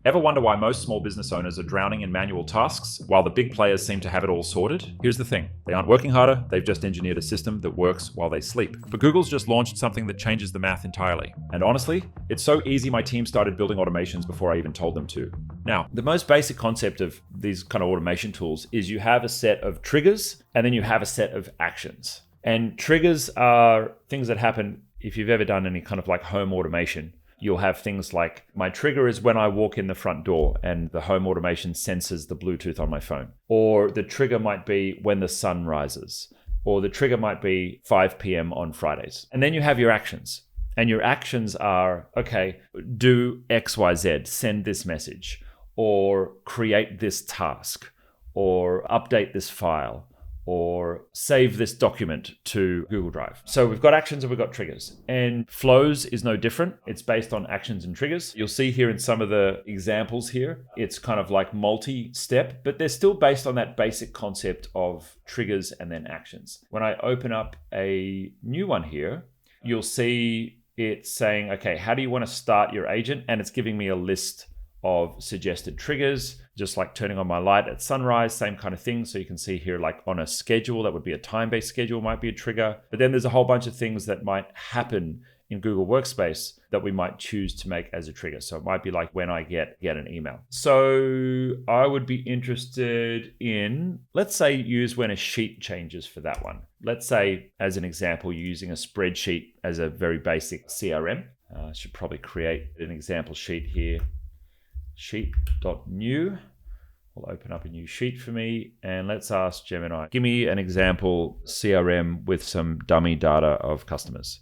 Ever wonder why most small business owners are drowning in manual tasks while the big players seem to have it all sorted? Here's the thing. They aren't working harder, they've just engineered a system that works while they sleep. But Google's just launched something that changes the math entirely. And honestly, it's so easy my team started building automations before I even told them to. Now, the most basic concept of these kind of automation tools is you have a set of triggers and then you have a set of actions. And triggers are things that happen if you've ever done any kind of like home automation. You'll have things like, my trigger is when I walk in the front door and the home automation senses the Bluetooth on my phone. Or the trigger might be when the sun rises. Or the trigger might be 5 p.m. on Fridays. And then you have your actions. And your actions are, okay, do X, Y, Z, send this message, or create this task, or update this file, or save this document to Google Drive. So we've got actions and we've got triggers. And flows is no different. It's based on actions and triggers. You'll see here in some of the examples here, it's kind of like multi-step, but they're still based on that basic concept of triggers and then actions. When I open up a new one here, you'll see it's saying, okay, how do you want to start your agent? And it's giving me a list of suggested triggers, just like turning on my light at sunrise, same kind of thing. So you can see here, like on a schedule, that would be a time-based schedule, might be a trigger. But then there's a whole bunch of things that might happen in Google Workspace that we might choose to make as a trigger. So it might be like when I get an email. So I would be interested in, let's say, use when a sheet changes for that one. Let's say, as an example, using a spreadsheet as a very basic CRM. I should probably create an example sheet here. Sheet.new will open up a new sheet for me. And let's ask Gemini, give me an example CRM with some dummy data of customers.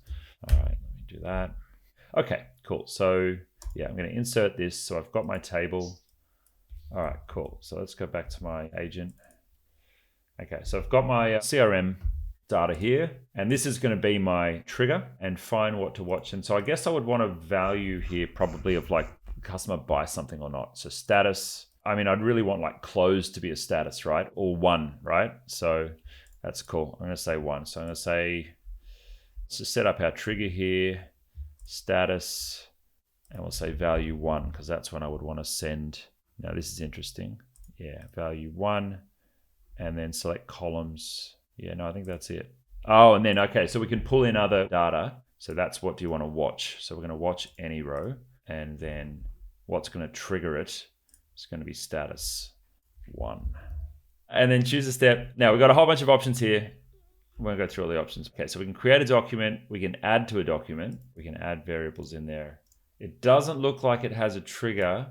All right, let me do that. Okay, cool. So yeah, I'm going to insert this. So I've got my table. All right, cool. So let's go back to my agent. Okay, so I've got my CRM data here, and this is going to be my trigger and find what to watch. And so I guess I would want a value here probably of like, customer buy something or not. So status, I mean, I'd really want like closed to be a status, right? Or 1, right? So that's cool. I'm going to say 1. So I'm going to say, let's just set up our trigger here, status, and we'll say value 1, because that's when I would want to send. Now this is interesting. Yeah, value 1, and then select columns. Yeah, no, I think that's it. Oh, and then, okay, so we can pull in other data. So that's what do you want to watch? So we're going to watch any row, and then what's going to trigger it is going to be status 1. And then choose a step. Now we've got a whole bunch of options here. We're going to go through all the options. Okay, so we can create a document. We can add to a document. We can add variables in there. It doesn't look like it has a trigger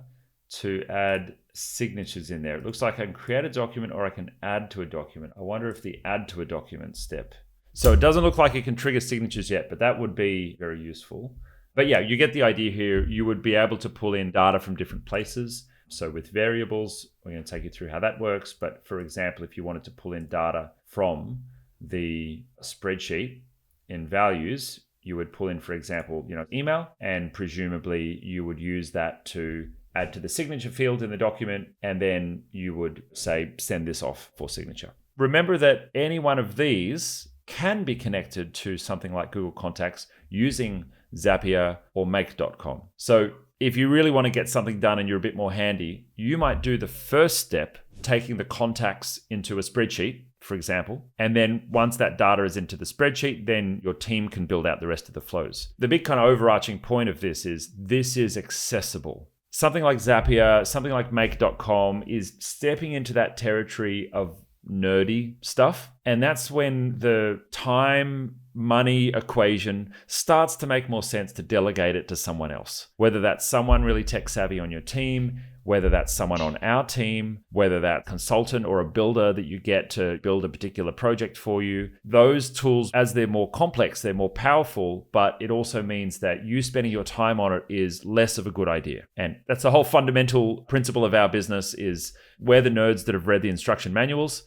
to add signatures in there. It looks like I can create a document or I can add to a document. I wonder if the add to a document step. So it doesn't look like it can trigger signatures yet, but that would be very useful. But yeah, you get the idea here. You would be able to pull in data from different places. So with variables, we're going to take you through how that works. But for example, if you wanted to pull in data from the spreadsheet in values, you would pull in, for example, email, and presumably you would use that to add to the signature field in the document. And then you would say, send this off for signature. Remember that any one of these can be connected to something like Google Contacts using Zapier or make.com. So if you really want to get something done and you're a bit more handy, you might do the first step, taking the contacts into a spreadsheet, for example. And then once that data is into the spreadsheet, then your team can build out the rest of the flows. The big kind of overarching point of this is accessible. Something like Zapier, something like make.com is stepping into that territory of nerdy stuff. And that's when the time money equation starts to make more sense to delegate it to someone else. Whether that's someone really tech savvy on your team, whether that's someone on our team, whether that consultant or a builder that you get to build a particular project for you. Those tools, as they're more complex, they're more powerful, but it also means that you spending your time on it is less of a good idea. And that's the whole fundamental principle of our business is we're the nerds that have read the instruction manuals,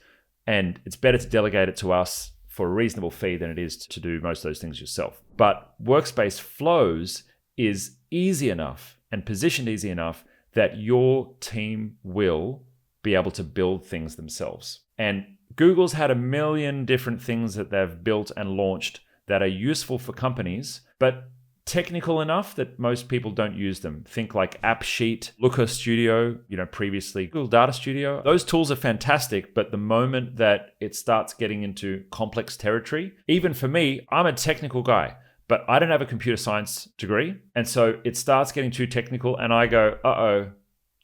and it's better to delegate it to us for a reasonable fee than it is to do most of those things yourself. But Workspace Flows is easy enough and positioned easy enough that your team will be able to build things themselves. And Google's had a million different things that they've built and launched that are useful for companies, but technical enough that most people don't use them. Think like AppSheet, Looker Studio, previously Google Data Studio. Those tools are fantastic, but the moment that it starts getting into complex territory, even for me, I'm a technical guy, but I don't have a computer science degree. And so it starts getting too technical and I go, uh-oh,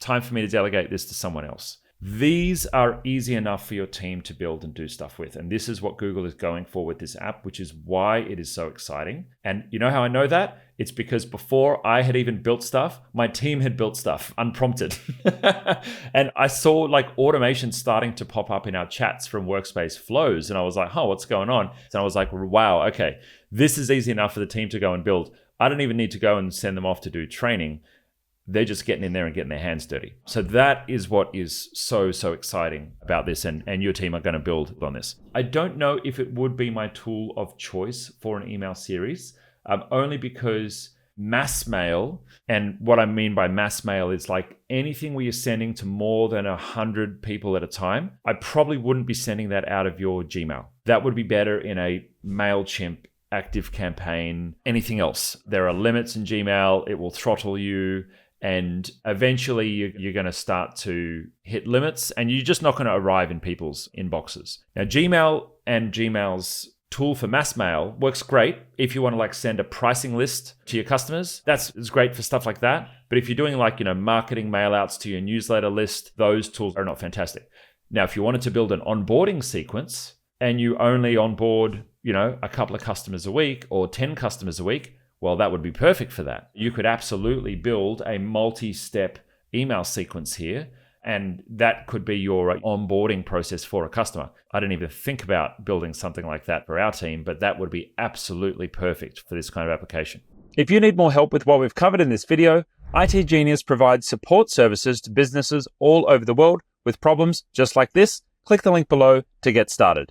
time for me to delegate this to someone else. These are easy enough for your team to build and do stuff with. And this is what Google is going for with this app, which is why it is so exciting. And you know how I know that? It's because before I had even built stuff, my team had built stuff unprompted. And I saw like automation starting to pop up in our chats from Workspace flows. And I was like, oh, what's going on? And I was like, wow, okay, this is easy enough for the team to go and build. I don't even need to go and send them off to do training. They're just getting in there and getting their hands dirty. So that is what is so exciting about this, and your team are going to build on this. I don't know if it would be my tool of choice for an email series, only because mass mail, and what I mean by mass mail is like anything where you're sending to more than 100 people at a time, I probably wouldn't be sending that out of your Gmail. That would be better in a MailChimp, ActiveCampaign, anything else. There are limits in Gmail. It will throttle you. And eventually you're going to start to hit limits and you're just not going to arrive in people's inboxes. Now, Gmail and Gmail's tool for mass mail works great if you want to like send a pricing list to your customers. It's great for stuff like that. But if you're doing like, marketing mail outs to your newsletter list, those tools are not fantastic. Now, if you wanted to build an onboarding sequence and you only onboard, a couple of customers a week or 10 customers a week, well, that would be perfect for that. You could absolutely build a multi-step email sequence here, and that could be your onboarding process for a customer. I didn't even think about building something like that for our team, but that would be absolutely perfect for this kind of application. If you need more help with what we've covered in this video, IT Genius provides support services to businesses all over the world with problems just like this. Click the link below to get started.